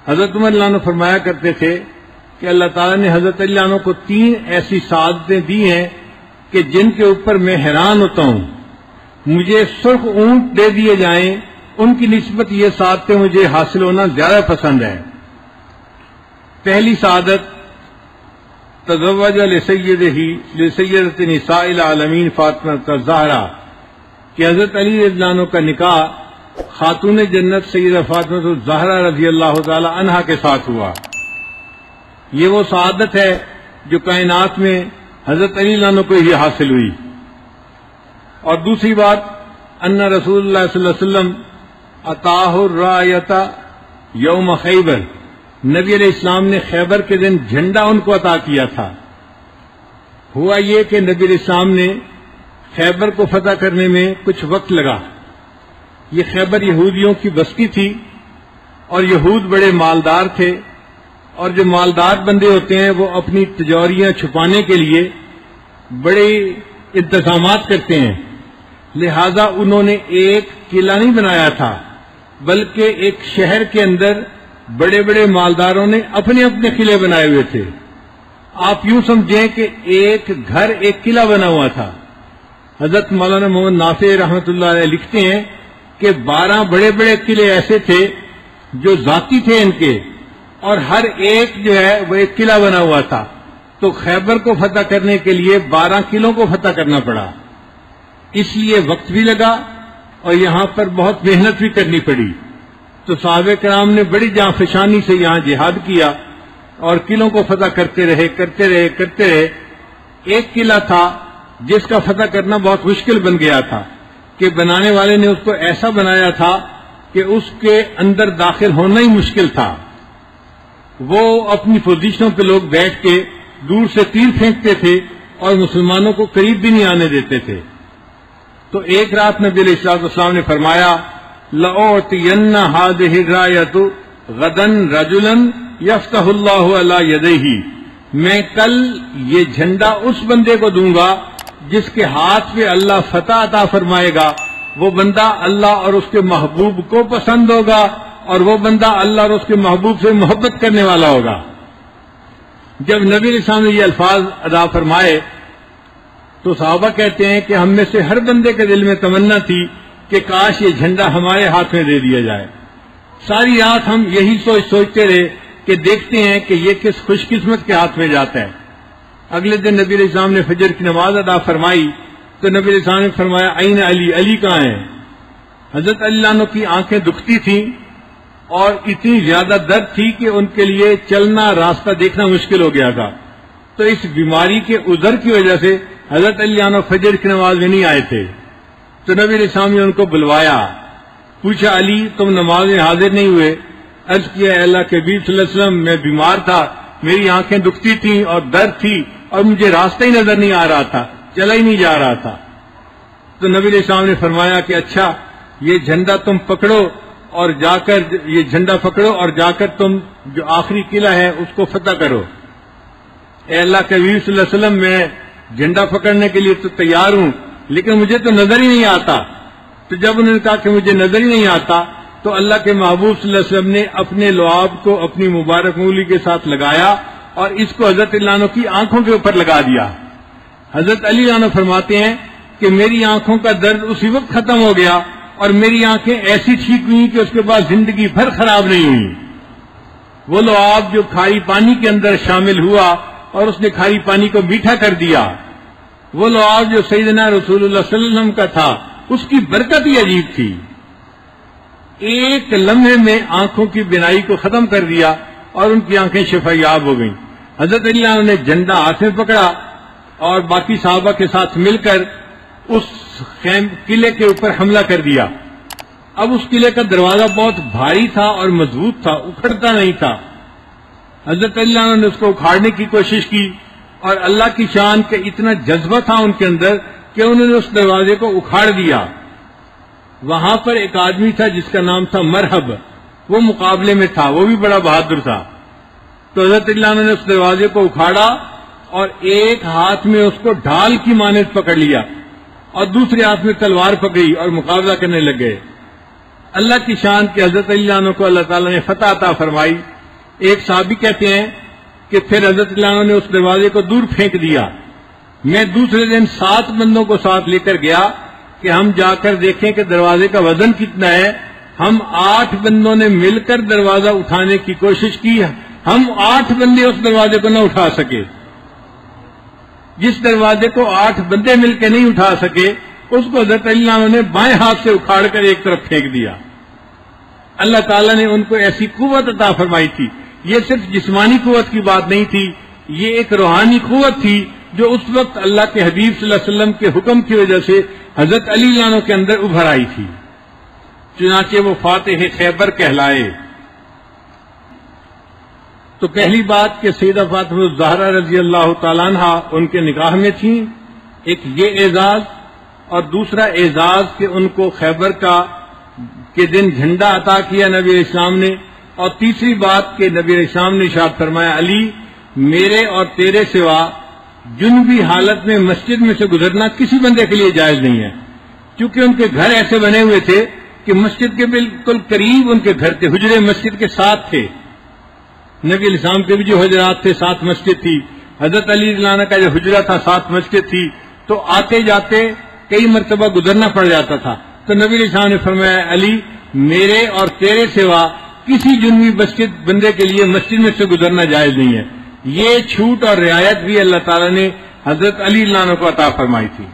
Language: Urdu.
حضرت عمر رضی اللہ عنہ فرمایا کرتے تھے کہ اللہ تعالیٰ نے حضرت علی عنہ کو 3 ایسی سعادتیں دی ہیں کہ جن کے اوپر میں حیران ہوتا ہوں. مجھے سرخ اونٹ دے دیے جائیں، ان کی نسبت یہ سعادتیں مجھے حاصل ہونا زیادہ پسند ہے. پہلی سعادت تزوج لسیدۃ نساء العالمین فاطمہ الزہرا کہ حضرت علی رضی اللہ عنہ کا نکاح خاتون جنت سیدہ فاطمہ الزہرا رضی اللہ تعالی عنہا کے ساتھ ہوا. یہ وہ سعادت ہے جو کائنات میں حضرت علی رضی اللہ عنہ کو ہی حاصل ہوئی. اور دوسری بات ان رسول اللہ صلی اللہ علیہ وسلم عطاہ الرایۃ یوم خیبر، نبی علیہ السلام نے خیبر کے دن جھنڈا ان کو عطا کیا تھا. ہوا یہ کہ نبی علیہ السلام نے خیبر کو فتح کرنے میں کچھ وقت لگا. یہ خیبر یہودیوں کی بستی تھی اور یہود بڑے مالدار تھے، اور جو مالدار بندے ہوتے ہیں وہ اپنی تجوریاں چھپانے کے لیے بڑے انتظامات کرتے ہیں. لہذا انہوں نے ایک قلعہ نہیں بنایا تھا، بلکہ ایک شہر کے اندر بڑے بڑے مالداروں نے اپنے اپنے قلعے بنائے ہوئے تھے. آپ یوں سمجھیں کہ ایک گھر ایک قلعہ بنا ہوا تھا. حضرت مولانا محمد نافع رحمۃ اللہ علیہ لکھتے ہیں کہ 12 بڑے بڑے قلعے ایسے تھے جو ذاتی تھے ان کے، اور ہر ایک جو ہے وہ ایک قلعہ بنا ہوا تھا. تو خیبر کو فتح کرنے کے لیے 12 قلعوں کو فتح کرنا پڑا. اس لیے وقت بھی لگا اور یہاں پر بہت محنت بھی کرنی پڑی. تو صحابہ کرام نے بڑی جانفشانی سے یہاں جہاد کیا اور قلعوں کو فتح کرتے رہے. ایک قلعہ تھا جس کا فتح کرنا بہت مشکل بن گیا تھا کہ بنانے والے نے اس کو ایسا بنایا تھا کہ اس کے اندر داخل ہونا ہی مشکل تھا. وہ اپنی پوزیشنوں پہ لوگ بیٹھ کے دور سے تیر پھینکتے تھے اور مسلمانوں کو قریب بھی نہیں آنے دیتے تھے. تو ایک رات نبی علیہ الصلوۃ والسلام نے فرمایا لَأُعْطِيَنَّ هَٰذِهِ الرَّایَةَ غَدًا رَجُلًا يَفْتَحُ اللَّهُ عَلَىٰ يَدَيْهِ، میں کل یہ جھنڈا اس بندے کو دوں گا جس کے ہاتھ پہ اللہ فتح عطا فرمائے گا. وہ بندہ اللہ اور اس کے محبوب کو پسند ہوگا، اور وہ بندہ اللہ اور اس کے محبوب سے محبت کرنے والا ہوگا. جب نبی علیہ السلام نے یہ الفاظ ادا فرمائے تو صحابہ کہتے ہیں کہ ہم میں سے ہر بندے کے دل میں تمنا تھی کہ کاش یہ جھنڈا ہمارے ہاتھ میں دے دیا جائے. ساری رات ہم یہی سوچتے رہے کہ دیکھتے ہیں کہ یہ کس خوش قسمت کے ہاتھ میں جاتا ہے. اگلے دن نبی علیہ السلام نے فجر کی نماز ادا فرمائی تو نبی علیہ السلام نے فرمایا این علی، علی کہاں ہے؟ حضرت علی عنہ کی آنکھیں دکھتی تھیں اور اتنی زیادہ درد تھی کہ ان کے لیے چلنا راستہ دیکھنا مشکل ہو گیا تھا. تو اس بیماری کے عذر کی وجہ سے حضرت علی عنہ فجر کی نماز میں نہیں آئے تھے. تو نبی علیہ السلام نے ان کو بلوایا، پوچھا علی تم نماز میں حاضر نہیں ہوئے؟ عرض کیا اے اللہ کے نبی صلی اللہ علیہ وسلم میں بیمار تھا، میری آنکھیں دکھتی تھیں اور درد تھی اور مجھے راستہ ہی نظر نہیں آ رہا تھا، چلا ہی نہیں جا رہا تھا. تو نبی علیہ السلام نے فرمایا کہ اچھا یہ جھنڈا تم پکڑو اور جا کر یہ جھنڈا پکڑو اور جا کر تم جو آخری قلعہ ہے اس کو فتح کرو. اے اللہ کے نبی صلی اللہ علیہ وسلم میں جھنڈا پکڑنے کے لیے تو تیار ہوں لیکن مجھے تو نظر ہی نہیں آتا. تو جب انہوں نے کہا کہ مجھے نظر ہی نہیں آتا تو اللہ کے محبوب صلی اللہ علیہ وسلم نے اپنے لعاب کو اپنی مبارک انگلی کے ساتھ لگایا اور اس کو حضرت علی عنہ کی آنکھوں کے اوپر لگا دیا. حضرت علی عنہ فرماتے ہیں کہ میری آنکھوں کا درد اسی وقت ختم ہو گیا اور میری آنکھیں ایسی ٹھیک ہوئی کہ اس کے بعد زندگی بھر خراب نہیں ہوئی. وہ لعاب جو کھاری پانی کے اندر شامل ہوا اور اس نے کھاری پانی کو میٹھا کر دیا، وہ لعاب جو سیدنا رسول اللہ صلی اللہ علیہ وسلم کا تھا اس کی برکت ہی عجیب تھی. ایک لمحے میں آنکھوں کی بینائی کو ختم کر دیا اور ان کی آنکھیں شفا یاب ہو گئیں. حضرت علی عنہ نے جھنڈا ہاتھ میں پکڑا اور باقی صحابہ کے ساتھ مل کر اس قلعے کے اوپر حملہ کر دیا. اب اس قلعے کا دروازہ بہت بھاری تھا اور مضبوط تھا، اکھڑتا نہیں تھا. حضرت علی عنہ نے اس کو اکھاڑنے کی کوشش کی اور اللہ کی شان کے اتنا جذبہ تھا ان کے اندر کہ انہوں نے اس دروازے کو اکھاڑ دیا. وہاں پر ایک آدمی تھا جس کا نام تھا مرحب، وہ مقابلے میں تھا، وہ بھی بڑا بہادر تھا. تو حضرت علی عنہ نے اس دروازے کو اکھاڑا اور ایک ہاتھ میں اس کو ڈھال کی مانند پکڑ لیا اور دوسرے ہاتھ میں تلوار پکڑی اور مقابلہ کرنے لگ گئے. اللہ کی شان کے حضرت علی عنہ کو اللہ تعالیٰ نے فتح عطا فرمائی ایک صحابی کہتے ہیں کہ پھر حضرت علی عنہ نے اس دروازے کو دور پھینک دیا. میں دوسرے دن 7 بندوں کو ساتھ لے کر گیا کہ ہم جا کر دیکھیں کہ دروازے کا وزن کتنا ہے. ہم 8 بندوں نے مل کر دروازہ اٹھانے کی کوشش کی. ہم 8 بندے اس دروازے کو نہ اٹھا سکے. جس دروازے کو 8 بندے مل کے نہیں اٹھا سکے اس کو حضرت علی عنہ نے بائیں ہاتھ سے اکھاڑ کر ایک طرف پھینک دیا. اللہ تعالیٰ نے ان کو ایسی قوت عطا فرمائی تھی. یہ صرف جسمانی قوت کی بات نہیں تھی، یہ ایک روحانی قوت تھی جو اس وقت اللہ کے حبیب صلی اللہ علیہ وسلم کے حکم کی وجہ سے حضرت علی عنہ کے اندر ابھر آئی تھی. چنانچہ وہ فاتح خیبر کہلائے. تو پہلی بات کہ سیدہ فاطمہ الزہرا رضی اللہ تعالیٰ عنہ ان کے نکاح میں تھیں، ایک یہ اعزاز، اور دوسرا اعزاز کہ ان کو خیبر کے دن جھنڈا عطا کیا نبی علیہ السلام نے، اور تیسری بات کہ نبی علیہ السلام نے ارشاد فرمایا علی میرے اور تیرے سوا جنوبی حالت میں مسجد میں سے گزرنا کسی بندے کے لیے جائز نہیں ہے. چونکہ ان کے گھر ایسے بنے ہوئے تھے کہ مسجد کے بالکل قریب ان کے گھر تھے، حجرے مسجد کے ساتھ تھے. نبی علیہ السلام کے بھی جو حجرات تھے ساتھ مسجد تھی، حضرت علی رضی اللہ عنہ کا جو حجرہ تھا ساتھ مسجد تھی. تو آتے جاتے کئی مرتبہ گزرنا پڑ جاتا تھا. تو نبی علیہ السلام نے فرمایا علی میرے اور تیرے سوا کسی جنوبی مسجد بندے کے لیے مسجد میں سے گزرنا جائز نہیں ہے. یہ چھوٹ اور رعایت بھی اللہ تعالیٰ نے حضرت علی رضی اللہ عنہ کو عطا فرمائی تھی.